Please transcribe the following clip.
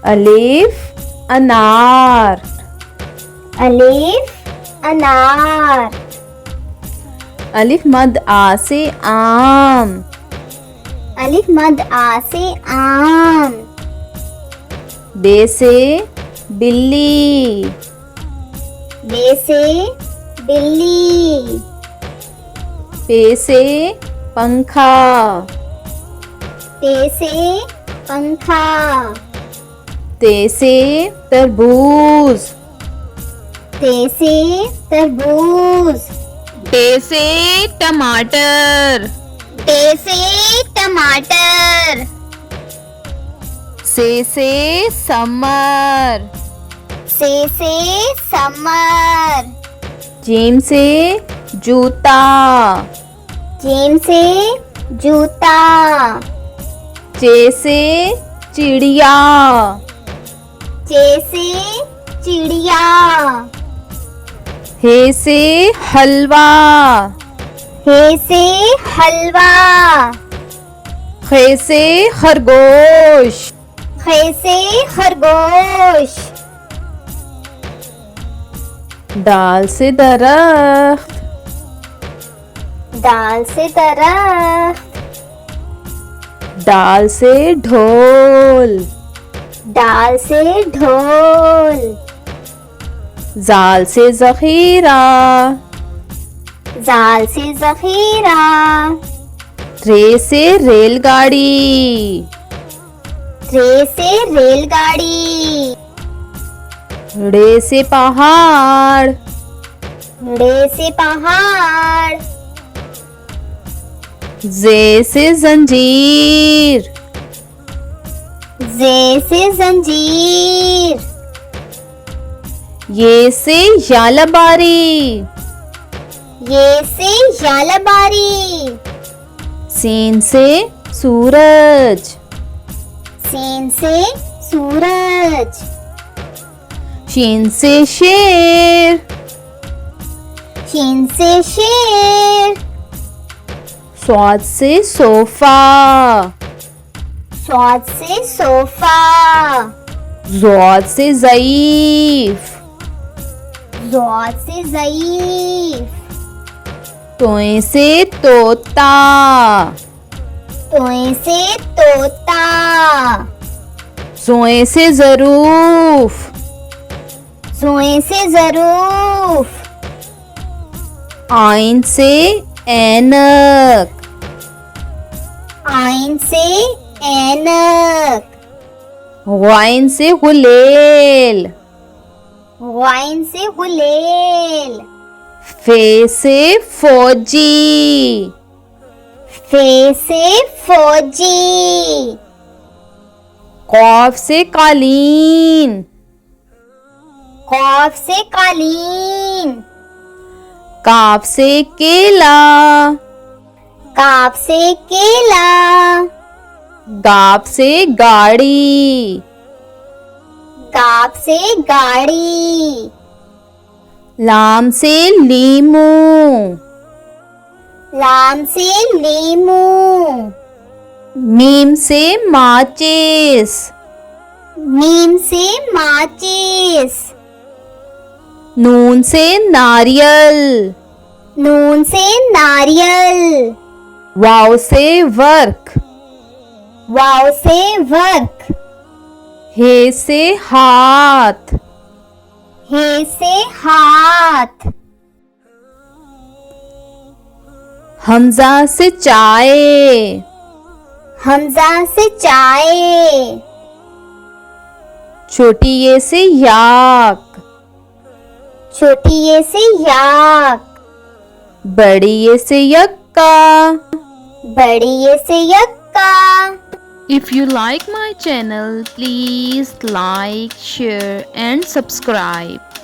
अलिफ अनार। अलिफ अनार। अलिफ मद आ से आम। अलिफ मद आ से आम। बे से बिल्ली। बे से बिल्ली। पे से पंखा। पे से पंखा। ते से तरबूज। ते से तरबूज। टे से टमाटर। टे से टमाटर। से समर। से समर। जीम से जूता। जीम से जूता। चे से चिड़िया। चे से चिड़िया। हे से हलवा। हे से हलवा। खे से खरगोश। खे से खरगोश। दाल से दरख्त। दाल से दरख्त। दाल से ढोल। दाल से ढोल। जाल से जखीरा। जाल से जखीरा। रे से रेलगाड़ी। रे से रेलगाड़ी। रे से पहाड़। रे से पहाड़। जे से जंजीर। जे से जंजीर। ये से यालबारी। ये से यालबारी। सीन से सूरज। सीन से सूरज। शीन से शेर। शीन से शेर। स्वाद से सोफा। स्वाद से सोफा। ज़ौद से ज़ईफ। ज़ौद से ज़ईफ। तोए से तोता। तोए से तोता। ज़ोए से ज़रूफ। ज़ोए से ज़रूफ। आइन से ऐनक। आइन से ऐनक। वाइन से गुलेल। वाइन से गुलेल। फे से फौजी। फे से फौजी। कौफ से कालीन। कौफ से कालीन। काफ से केला। काफ से केला। गाप से गाड़ी। गाप से गाड़ी। लाम से लीमू। लाम से लीमू। मीम से माचिस। मीम से माचिस। नून से नारियल। नून से नारियल। वाव से वर्क। वाव से वर्क। हे से हाथ। हे से हाथ। हमजा से चाय। हमजा से चाय। छोटी ये से याक। छोटी ये से याक। बड़ी ये से यक्का। बड़ी ये से यक्का। If you like my channel, please like, share and subscribe.